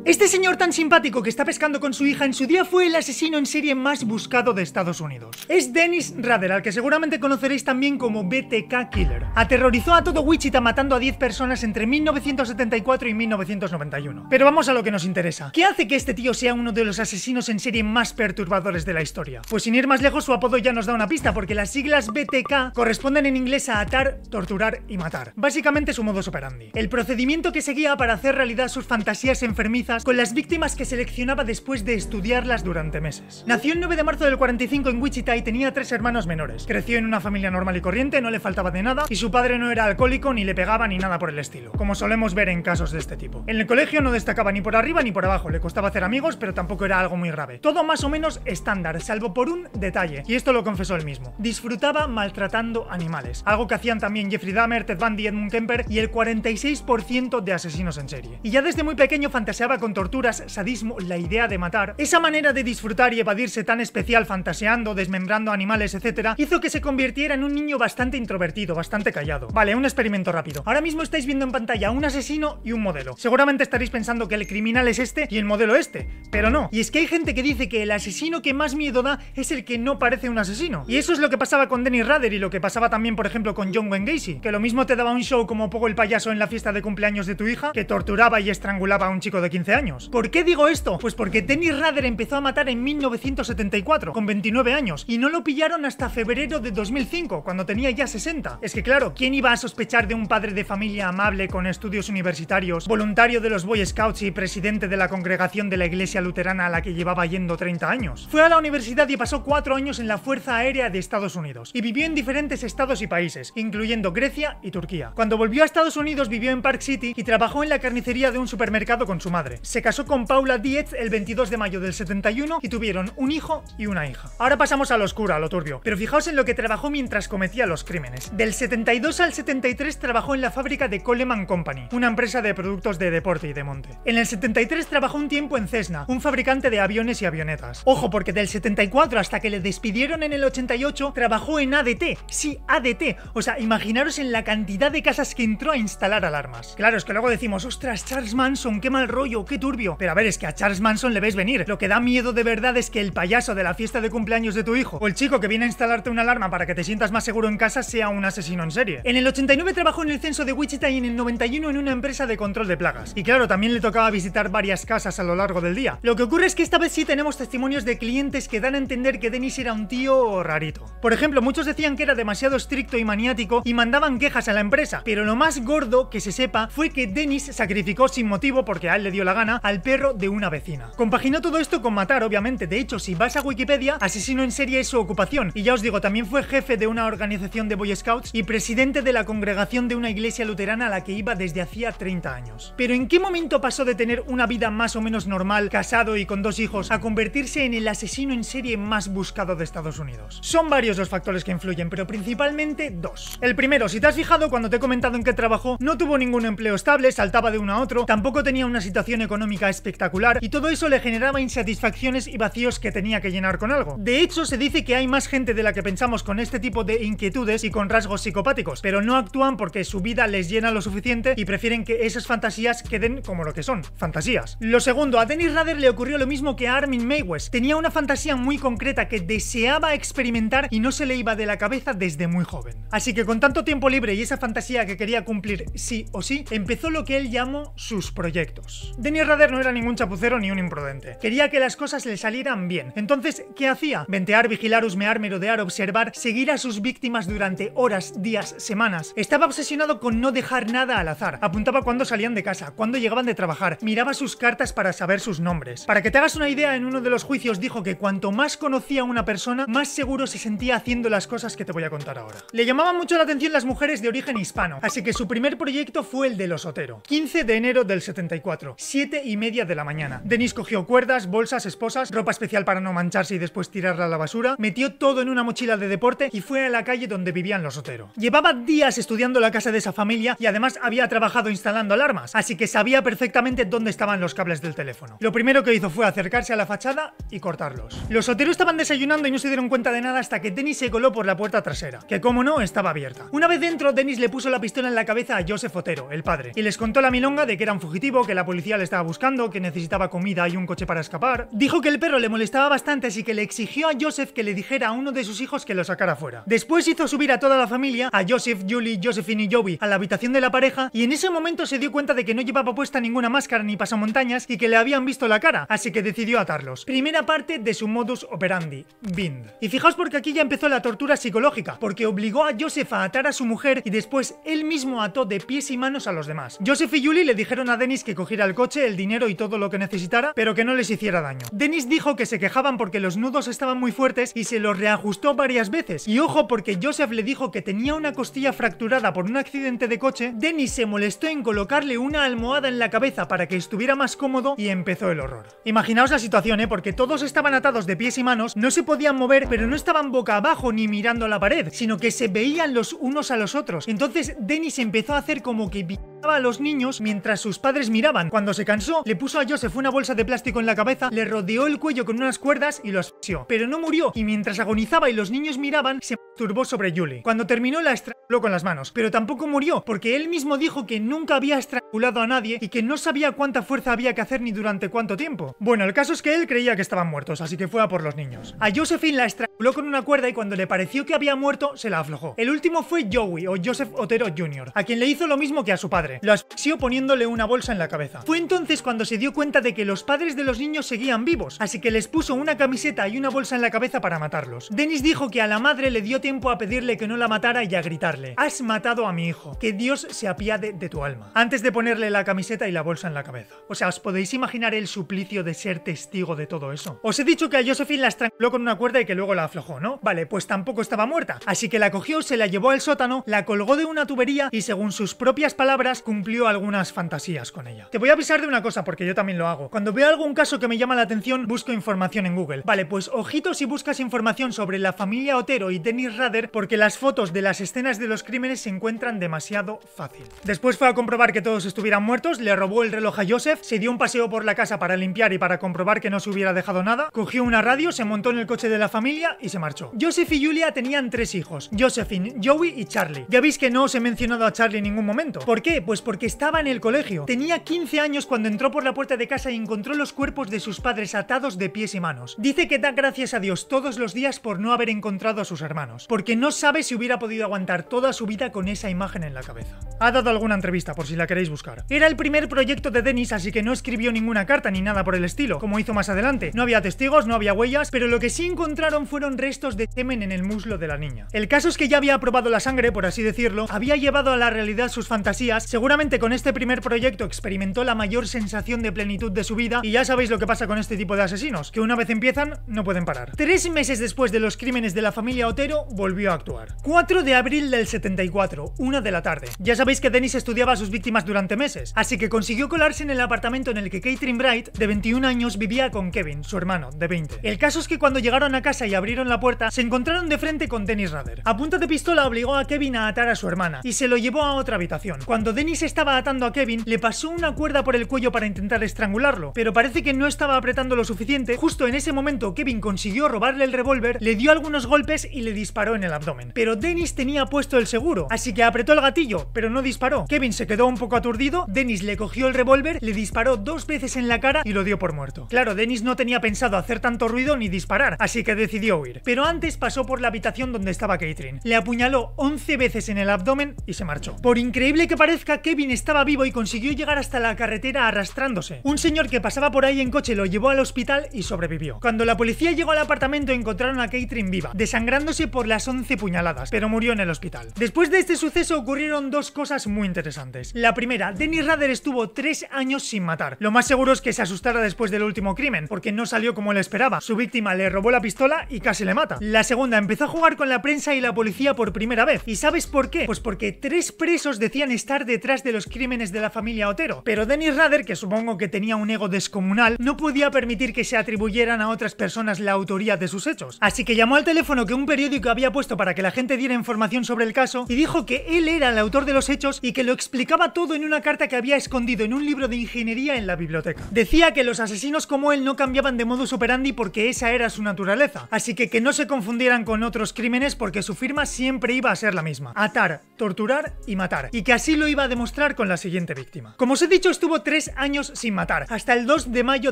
Este señor tan simpático que está pescando con su hija en su día fue el asesino en serie más buscado de Estados Unidos. Es Dennis Rader, al que seguramente conoceréis también como BTK Killer. Aterrorizó a todo Wichita matando a 10 personas entre 1974 y 1991. Pero vamos a lo que nos interesa. ¿Qué hace que este tío sea uno de los asesinos en serie más perturbadores de la historia? Pues sin ir más lejos, su apodo ya nos da una pista, porque las siglas BTK corresponden en inglés a atar, torturar y matar. Básicamente su modus operandi. El procedimiento que seguía para hacer realidad sus fantasías enfermizas con las víctimas que seleccionaba después de estudiarlas durante meses. Nació el 9 de marzo del 45 en Wichita y tenía 3 hermanos menores. Creció en una familia normal y corriente, no le faltaba de nada, y su padre no era alcohólico, ni le pegaba, ni nada por el estilo, como solemos ver en casos de este tipo. En el colegio no destacaba ni por arriba ni por abajo, le costaba hacer amigos, pero tampoco era algo muy grave. Todo más o menos estándar, salvo por un detalle, y esto lo confesó él mismo. Disfrutaba maltratando animales, algo que hacían también Jeffrey Dahmer, Ted Bundy, Edmund Kemper y el 46% de asesinos en serie. Y ya desde muy pequeño fantaseaba con torturas, sadismo, la idea de matar. Esa manera de disfrutar y evadirse tan especial fantaseando, desmembrando animales, etc., hizo que se convirtiera en un niño bastante introvertido, bastante callado. Vale, un experimento rápido. Ahora mismo estáis viendo en pantalla un asesino y un modelo. Seguramente estaréis pensando que el criminal es este y el modelo este, pero no. Y es que hay gente que dice que el asesino que más miedo da es el que no parece un asesino. Y eso es lo que pasaba con Dennis Rader y lo que pasaba también, por ejemplo, con John Wayne Gacy, que lo mismo te daba un show como Pogo el payaso en la fiesta de cumpleaños de tu hija, que torturaba y estrangulaba a un chico de 15 años. ¿Por qué digo esto? Pues porque Dennis Rader empezó a matar en 1974, con 29 años, y no lo pillaron hasta febrero de 2005, cuando tenía ya 60. Es que claro, ¿quién iba a sospechar de un padre de familia amable con estudios universitarios, voluntario de los Boy Scouts y presidente de la congregación de la iglesia luterana a la que llevaba yendo 30 años? Fue a la universidad y pasó 4 años en la Fuerza Aérea de Estados Unidos, y vivió en diferentes estados y países, incluyendo Grecia y Turquía. Cuando volvió a Estados Unidos vivió en Park City y trabajó en la carnicería de un supermercado con su madre. Se casó con Paula Dietz el 22 de mayo del 71 y tuvieron un hijo y una hija. Ahora pasamos a lo oscuro, a lo turbio, pero fijaos en lo que trabajó mientras cometía los crímenes. Del 72 al 73 trabajó en la fábrica de Coleman Company, una empresa de productos de deporte y de monte. En el 73 trabajó un tiempo en Cessna, un fabricante de aviones y avionetas. Ojo, porque del 74 hasta que le despidieron en el 88 trabajó en ADT. Sí, ADT. O sea, imaginaros en la cantidad de casas que entró a instalar alarmas. Claro, es que luego decimos, ostras, Charles Manson, qué mal rollo, qué turbio. Pero a ver, es que a Charles Manson le ves venir. Lo que da miedo de verdad es que el payaso de la fiesta de cumpleaños de tu hijo o el chico que viene a instalarte una alarma para que te sientas más seguro en casa sea un asesino en serie. En el 89 trabajó en el censo de Wichita y en el 91 en una empresa de control de plagas. Y claro, también le tocaba visitar varias casas a lo largo del día. Lo que ocurre es que esta vez sí tenemos testimonios de clientes que dan a entender que Dennis era un tío rarito. Por ejemplo, muchos decían que era demasiado estricto y maniático y mandaban quejas a la empresa. Pero lo más gordo que se sepa fue que Dennis sacrificó sin motivo, porque a él le dio la gana, al perro de una vecina. Compaginó todo esto con matar, obviamente. De hecho, si vas a Wikipedia, asesino en serie es su ocupación. Y ya os digo, también fue jefe de una organización de Boy Scouts y presidente de la congregación de una iglesia luterana a la que iba desde hacía 30 años. Pero ¿en qué momento pasó de tener una vida más o menos normal, casado y con 2 hijos, a convertirse en el asesino en serie más buscado de Estados Unidos? Son varios los factores que influyen, pero principalmente 2. El primero, si te has fijado cuando te he comentado en qué trabajó, no tuvo ningún empleo estable, saltaba de uno a otro, tampoco tenía una situación económica espectacular y todo eso le generaba insatisfacciones y vacíos que tenía que llenar con algo. De hecho, se dice que hay más gente de la que pensamos con este tipo de inquietudes y con rasgos psicopáticos, pero no actúan porque su vida les llena lo suficiente y prefieren que esas fantasías queden como lo que son, fantasías. Lo segundo, a Dennis Rader le ocurrió lo mismo que a Armin Meiwes. Tenía una fantasía muy concreta que deseaba experimentar y no se le iba de la cabeza desde muy joven. Así que con tanto tiempo libre y esa fantasía que quería cumplir sí o sí, empezó lo que él llamó sus proyectos. Dennis Rader no era ningún chapucero ni un imprudente. Quería que las cosas le salieran bien. Entonces, ¿qué hacía? Ventear, vigilar, husmear, merodear, observar, seguir a sus víctimas durante horas, días, semanas. Estaba obsesionado con no dejar nada al azar. Apuntaba cuándo salían de casa, cuándo llegaban de trabajar, miraba sus cartas para saber sus nombres. Para que te hagas una idea, en uno de los juicios dijo que cuanto más conocía a una persona, más seguro se sentía haciendo las cosas que te voy a contar ahora. Le llamaban mucho la atención las mujeres de origen hispano, así que su primer proyecto fue el del osotero. 15 de enero del 74, 7:30 de la mañana. Dennis cogió cuerdas, bolsas, esposas, ropa especial para no mancharse y después tirarla a la basura, metió todo en una mochila de deporte y fue a la calle donde vivían los Otero. Llevaba días estudiando la casa de esa familia y además había trabajado instalando alarmas, así que sabía perfectamente dónde estaban los cables del teléfono. Lo primero que hizo fue acercarse a la fachada y cortarlos. Los Otero estaban desayunando y no se dieron cuenta de nada hasta que Dennis se coló por la puerta trasera, que como no, estaba abierta. Una vez dentro, Dennis le puso la pistola en la cabeza a Joseph Otero, el padre, y les contó la milonga de que era un fugitivo, que la policía les estaba buscando, que necesitaba comida y un coche para escapar. Dijo que el perro le molestaba bastante, así que le exigió a Joseph que le dijera a uno de sus hijos que lo sacara fuera. Después hizo subir a toda la familia, a Joseph, Julie, Josephine y Joey, a la habitación de la pareja, y en ese momento se dio cuenta de que no llevaba puesta ninguna máscara ni pasamontañas y que le habían visto la cara, así que decidió atarlos. Primera parte de su modus operandi, bind. Y fijaos porque aquí ya empezó la tortura psicológica, porque obligó a Joseph a atar a su mujer y después él mismo ató de pies y manos a los demás. Joseph y Julie le dijeron a Dennis que cogiera el coche, el dinero y todo lo que necesitara, pero que no les hiciera daño. Dennis dijo que se quejaban porque los nudos estaban muy fuertes y se los reajustó varias veces. Y ojo, porque Joseph le dijo que tenía una costilla fracturada por un accidente de coche, Dennis se molestó en colocarle una almohada en la cabeza para que estuviera más cómodo y empezó el horror. Imaginaos la situación, porque todos estaban atados de pies y manos, no se podían mover, pero no estaban boca abajo ni mirando a la pared, sino que se veían los unos a los otros. Entonces Dennis empezó a hacer como que vigilaba a los niños mientras sus padres miraban. Cuando se cansó, le puso a Joseph una bolsa de plástico en la cabeza, le rodeó el cuello con unas cuerdas y lo asfixió. Pero no murió, y mientras agonizaba y los niños miraban, se masturbó sobre Julie. Cuando terminó, la estranguló con las manos, pero tampoco murió, porque él mismo dijo que nunca había estrangulado a nadie y que no sabía cuánta fuerza había que hacer ni durante cuánto tiempo. Bueno, el caso es que él creía que estaban muertos, así que fue a por los niños. A Josephine la estranguló con una cuerda y cuando le pareció que había muerto, se la aflojó. El último fue Joey, o Joseph Otero Jr., a quien le hizo lo mismo que a su padre. Lo asfixió poniéndole una bolsa en la cabeza. Fue entonces cuando se dio cuenta de que los padres de los niños seguían vivos, así que les puso una camiseta y una bolsa en la cabeza para matarlos. Dennis dijo que a la madre le dio tiempo a pedirle que no la matara y a gritarle: "Has matado a mi hijo, que Dios se apiade de tu alma", antes de ponerle la camiseta y la bolsa en la cabeza. O sea, ¿os podéis imaginar el suplicio de ser testigo de todo eso? Os he dicho que a Josephine la estranguló con una cuerda y que luego la aflojó, ¿no? Vale, pues tampoco estaba muerta, así que la cogió, se la llevó al sótano, la colgó de una tubería y, según sus propias palabras, cumplió algunas fantasías con ella. Te voy a avisar de una cosa, porque yo también lo hago. Cuando veo algún caso que me llama la atención, busco información en Google. Vale, pues ojito si buscas información sobre la familia Otero y Dennis Rader, porque las fotos de las escenas de los crímenes se encuentran demasiado fácil. Después fue a comprobar que todos estuvieran muertos, le robó el reloj a Joseph, se dio un paseo por la casa para limpiar y para comprobar que no se hubiera dejado nada, cogió una radio, se montó en el coche de la familia y se marchó. Joseph y Julia tenían 3 hijos, Josephine, Joey y Charlie. Ya veis que no os he mencionado a Charlie en ningún momento. ¿Por qué? Pues porque estaba en el colegio. Tenía 15 años cuando entró por la puerta de casa y encontró los cuerpos de sus padres atados de pies y manos. Dice que da gracias a Dios todos los días por no haber encontrado a sus hermanos, porque no sabe si hubiera podido aguantar toda su vida con esa imagen en la cabeza. Ha dado alguna entrevista, por si la queréis buscar. Era el primer proyecto de Dennis, así que no escribió ninguna carta ni nada por el estilo, como hizo más adelante. No había testigos, no había huellas, pero lo que sí encontraron fueron restos de semen en el muslo de la niña. El caso es que ya había probado la sangre, por así decirlo, había llevado a la realidad sus fantasías. Seguramente con este primer proyecto experimentó la mayor sensación de plenitud de su vida, y ya sabéis lo que pasa con este tipo de asesinos, que una vez empiezan, no pueden parar. 3 meses después de los crímenes de la familia Otero, volvió a actuar. 4 de abril del 74, 1 de la tarde. Ya sabéis que Dennis estudiaba a sus víctimas durante meses, así que consiguió colarse en el apartamento en el que Catherine Bright, de 21 años, vivía con Kevin, su hermano, de 20. El caso es que cuando llegaron a casa y abrieron la puerta, se encontraron de frente con Dennis Rader. A punta de pistola obligó a Kevin a atar a su hermana y se lo llevó a otra habitación. Cuando Dennis estaba atando a Kevin, le pasó una cuerda por el cuello para intentar estrangularlo, pero parece que no estaba apretando lo suficiente. Justo en ese momento, Kevin consiguió robarle el revólver, le dio algunos golpes y le disparó en el abdomen. Pero Dennis tenía puesto el seguro, así que apretó el gatillo, pero no disparó. Kevin se quedó un poco aturdido, Dennis le cogió el revólver, le disparó 2 veces en la cara y lo dio por muerto. Claro, Dennis no tenía pensado hacer tanto ruido ni disparar, así que decidió huir. Pero antes pasó por la habitación donde estaba Catherine. Le apuñaló 11 veces en el abdomen y se marchó. Por increíble que parezca, Kevin estaba vivo y consiguió llegar hasta la carretera arrastrándose. Un señor que pasaba por ahí en coche lo llevó al hospital y sobrevivió. Cuando la policía llegó al apartamento, encontraron a Catherine viva, desangrándose por las 11 puñaladas, pero murió en el hospital. Después de este suceso ocurrieron 2 cosas muy interesantes. La primera, Dennis Rader estuvo 3 años sin matar. Lo más seguro es que se asustara después del último crimen, porque no salió como él esperaba. Su víctima le robó la pistola y casi le mata. La segunda, empezó a jugar con la prensa y la policía por primera vez. ¿Y sabes por qué? Pues porque 3 presos decían estar detrás de los crímenes de la familia Otero. Pero Dennis Rader, que supongo que tenía un ego descomunal, no podía permitir que se atribuyeran a otras personas la autoría de sus hechos. Así que llamó al teléfono que un periódico había puesto para que la gente diera información sobre el caso y dijo que él era el autor de los hechos y que lo explicaba todo en una carta que había escondido en un libro de ingeniería en la biblioteca. Decía que los asesinos como él no cambiaban de modus operandi porque esa era su naturaleza, así que no se confundieran con otros crímenes porque su firma siempre iba a ser la misma: atar, torturar y matar, y que así lo iba a demostrar con la siguiente víctima. Como os he dicho, estuvo 3 años sin matar, hasta el 2 de mayo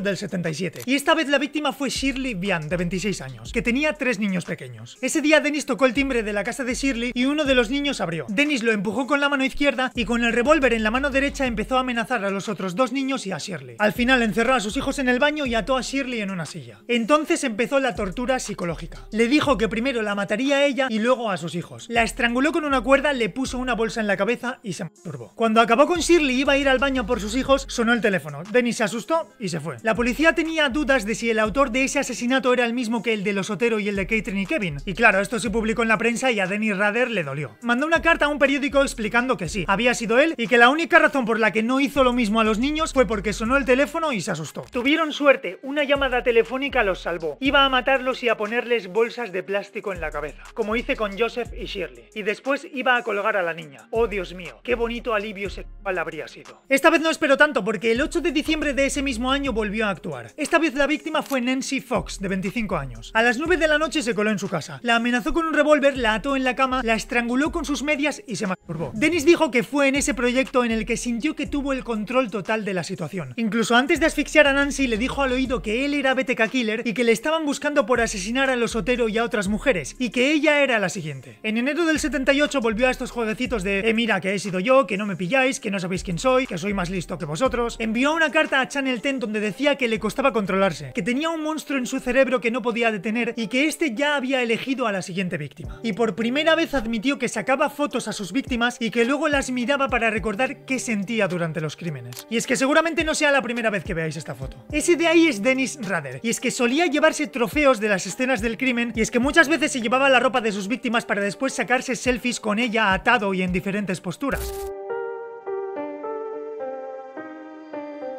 del 77. Y esta vez la víctima fue Shirley Vian, de 26 años, que tenía 3 niños pequeños. Ese día Dennis tocó el timbre de la casa de Shirley y uno de los niños abrió. Dennis lo empujó con la mano izquierda y con el revólver en la mano derecha empezó a amenazar a los otros 2 niños y a Shirley. Al final encerró a sus hijos en el baño y ató a Shirley en una silla. Entonces empezó la tortura psicológica. Le dijo que primero la mataría a ella y luego a sus hijos. La estranguló con una cuerda, le puso una bolsa en la cabeza y se masturbó. Cuando acabó con Shirley y iba a ir al baño por sus hijos, sonó el teléfono. Dennis se asustó y se fue. La policía tenía dudas de si el autor de ese asesinato era el mismo que el de los Otero y el de Caitlin y Kevin. Y claro, esto se publicó en la prensa y a Dennis Rader le dolió. Mandó una carta a un periódico explicando que sí, había sido él y que la única razón por la que no hizo lo mismo a los niños fue porque sonó el teléfono y se asustó. Tuvieron suerte, una llamada telefónica los salvó. Iba a matarlos y a ponerles bolsas de plástico en la cabeza, como hice con Joseph y Shirley. Y después iba a colgar a la niña. Oh, Dios mío, qué bonito alivio sexual habría sido. Esta vez no esperó tanto porque el 8 de diciembre de ese mismo año volvió a actuar. Esta vez la víctima fue Nancy Fox, de 25 años. A las 9 de la noche se coló en su casa. La amenazó con un revólver, la ató en la cama, la estranguló con sus medias y se masturbó. Dennis dijo que fue en ese proyecto en el que sintió que tuvo el control total de la situación. Incluso antes de asfixiar a Nancy le dijo al oído que él era BTK Killer y que le estaban buscando por asesinar a los Otero y a otras mujeres, y que ella era la siguiente. En enero del 78 volvió a estos jueguecitos de mira que he sido yo, que no me pilláis, que no sabéis quién soy, que soy más listo que vosotros. Envió una carta a Channel 10 donde decía que le costaba controlarse, que tenía un monstruo en su cerebro que no podía detener y que este ya había elegido a la siguiente víctima. Y por primera vez admitió que sacaba fotos a sus víctimas y que luego las miraba para recordar qué sentía durante los crímenes. Y es que seguramente no sea la primera vez que veáis esta foto. Ese de ahí es Dennis Rader, y es que solía llevarse trofeos de las escenas del crimen, y es que muchas veces se llevaba la ropa de sus víctimas para después sacarse selfies con ella atado y en diferentes posturas.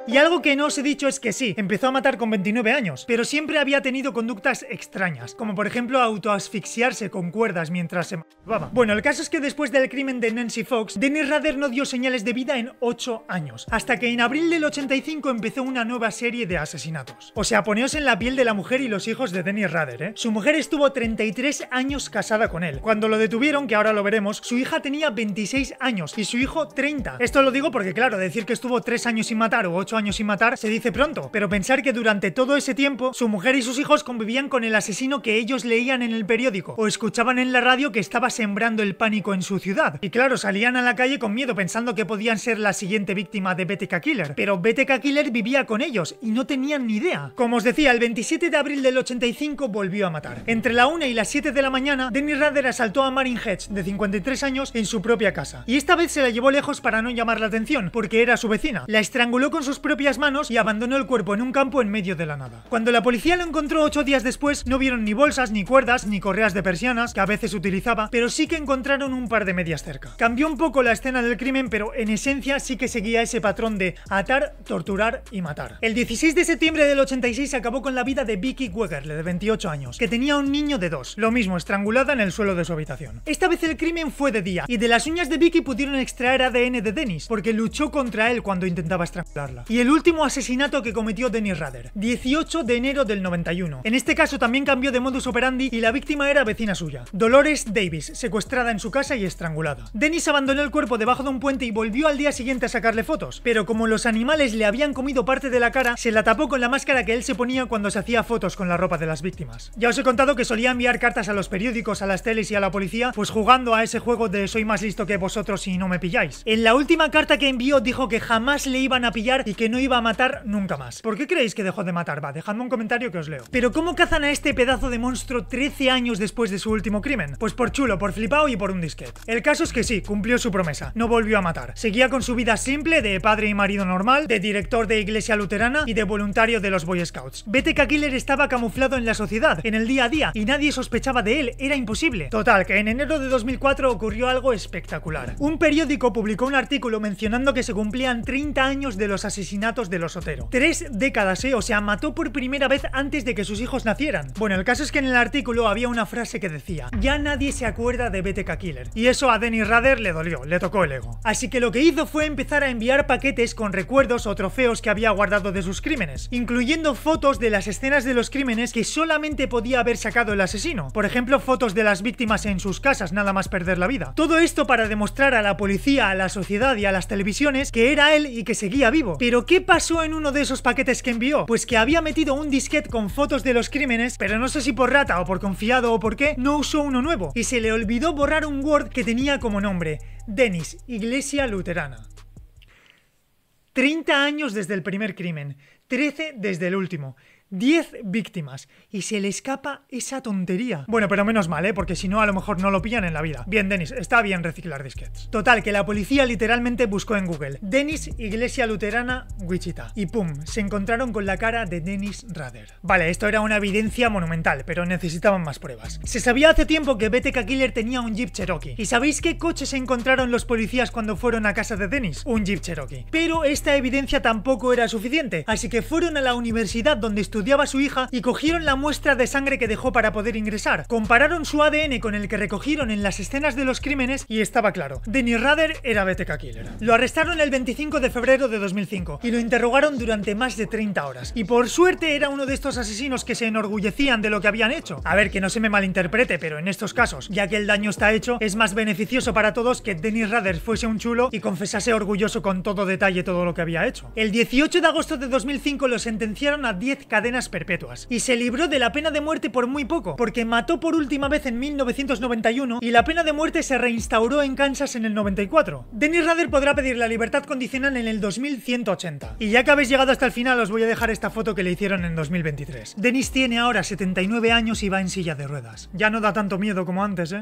Y algo que no os he dicho es que sí, empezó a matar con 29 años, pero siempre había tenido conductas extrañas, como por ejemplo autoasfixiarse con cuerdas mientras se masturbaba. Bueno, el caso es que después del crimen de Nancy Fox, Dennis Rader no dio señales de vida en 8 años, hasta que en abril del 85 empezó una nueva serie de asesinatos. O sea, poneos en la piel de la mujer y los hijos de Dennis Rader, ¿eh? Su mujer estuvo 33 años casada con él. Cuando lo detuvieron, que ahora lo veremos, su hija tenía 26 años y su hijo 30. Esto lo digo porque, claro, decir que estuvo 3 años sin matar o 8 años sin matar se dice pronto, pero pensar que durante todo ese tiempo su mujer y sus hijos convivían con el asesino que ellos leían en el periódico o escuchaban en la radio que estaba sembrando el pánico en su ciudad. Y claro, salían a la calle con miedo pensando que podían ser la siguiente víctima de BTK Killer, pero BTK Killer vivía con ellos y no tenían ni idea. Como os decía, el 27 de abril del 85 volvió a matar. Entre la 1 y las 7 de la mañana, Dennis Rader asaltó a Marin Hedge, de 53 años, en su propia casa. Y esta vez se la llevó lejos para no llamar la atención, porque era su vecina. La estranguló con sus propias manos y abandonó el cuerpo en un campo en medio de la nada. Cuando la policía lo encontró 8 días después, no vieron ni bolsas, ni cuerdas, ni correas de persianas, que a veces utilizaba, pero sí que encontraron un par de medias cerca. Cambió un poco la escena del crimen, pero en esencia sí que seguía ese patrón de atar, torturar y matar. El 16 de septiembre del 86 acabó con la vida de Vicky Wegerle, de 28 años, que tenía un niño de 2, lo mismo, estrangulada en el suelo de su habitación. Esta vez el crimen fue de día, y de las uñas de Vicky pudieron extraer ADN de Dennis, porque luchó contra él cuando intentaba estrangularla. Y el último asesinato que cometió Dennis Rader, 18 de enero del 91. En este caso también cambió de modus operandi y la víctima era vecina suya, Dolores Davis, secuestrada en su casa y estrangulada. Dennis abandonó el cuerpo debajo de un puente y volvió al día siguiente a sacarle fotos, pero como los animales le habían comido parte de la cara, se la tapó con la máscara que él se ponía cuando se hacía fotos con la ropa de las víctimas. Ya os he contado que solía enviar cartas a los periódicos, a las teles y a la policía, pues jugando a ese juego de soy más listo que vosotros y no me pilláis. En la última carta que envió dijo que jamás le iban a pillar y que no iba a matar nunca más. ¿Por qué creéis que dejó de matar? Va, dejadme un comentario que os leo. Pero ¿cómo cazan a este pedazo de monstruo 13 años después de su último crimen? Pues por chulo, por flipao y por un disquete. El caso es que sí, cumplió su promesa, no volvió a matar. Seguía con su vida simple de padre y marido normal, de director de iglesia luterana y de voluntario de los Boy Scouts. BTK Killer estaba camuflado en la sociedad, en el día a día, y nadie sospechaba de él, era imposible. Total, que en enero de 2004 ocurrió algo espectacular. Un periódico publicó un artículo mencionando que se cumplían 30 años de los asesinatos asesinatos de los Otero. 3 décadas, o sea, mató por primera vez antes de que sus hijos nacieran. Bueno, el caso es que en el artículo había una frase que decía: ya nadie se acuerda de BTK Killer. Y eso a Dennis Rader le dolió, le tocó el ego. Así que lo que hizo fue empezar a enviar paquetes con recuerdos o trofeos que había guardado de sus crímenes, incluyendo fotos de las escenas de los crímenes que solamente podía haber sacado el asesino. Por ejemplo, fotos de las víctimas en sus casas, nada más perder la vida. Todo esto para demostrar a la policía, a la sociedad y a las televisiones que era él y que seguía vivo. Pero ¿qué pasó en uno de esos paquetes que envió? Pues que había metido un disquete con fotos de los crímenes, pero no sé si por rata o por confiado o por qué, no usó uno nuevo y se le olvidó borrar un Word que tenía como nombre: Dennis, Iglesia Luterana. 30 años desde el primer crimen, 13 desde el último, 10 víctimas, y se le escapa esa tontería. Bueno, pero menos mal, porque si no a lo mejor no lo pillan en la vida. Bien, Dennis, está bien reciclar disquetes. Total, que la policía literalmente buscó en Google Dennis, Iglesia Luterana, Wichita, y pum, se encontraron con la cara de Dennis Rader. Vale, esto era una evidencia monumental, pero necesitaban más pruebas. Se sabía hace tiempo que BTK Killer tenía un Jeep Cherokee. ¿Y sabéis qué coche se encontraron los policías cuando fueron a casa de Dennis? Un Jeep Cherokee. Pero esta evidencia tampoco era suficiente, así que fueron a la universidad donde estudiaba su hija y cogieron la muestra de sangre que dejó para poder ingresar. Compararon su ADN con el que recogieron en las escenas de los crímenes y estaba claro: Dennis Rader era BTK Killer. Lo arrestaron el 25 de febrero de 2005 y lo interrogaron durante más de 30 horas. Y por suerte era uno de estos asesinos que se enorgullecían de lo que habían hecho. A ver, que no se me malinterprete, pero en estos casos, ya que el daño está hecho, es más beneficioso para todos que Dennis Rader fuese un chulo y confesase orgulloso con todo detalle todo lo que había hecho. El 18 de agosto de 2005 lo sentenciaron a 10 cadenas perpetuas y se libró de la pena de muerte por muy poco, porque mató por última vez en 1991 y la pena de muerte se reinstauró en Kansas en el 94. Dennis Rader podrá pedir la libertad condicional en el 2180. Y ya que habéis llegado hasta el final, os voy a dejar esta foto que le hicieron en 2023. Dennis tiene ahora 79 años y va en silla de ruedas. Ya no da tanto miedo como antes,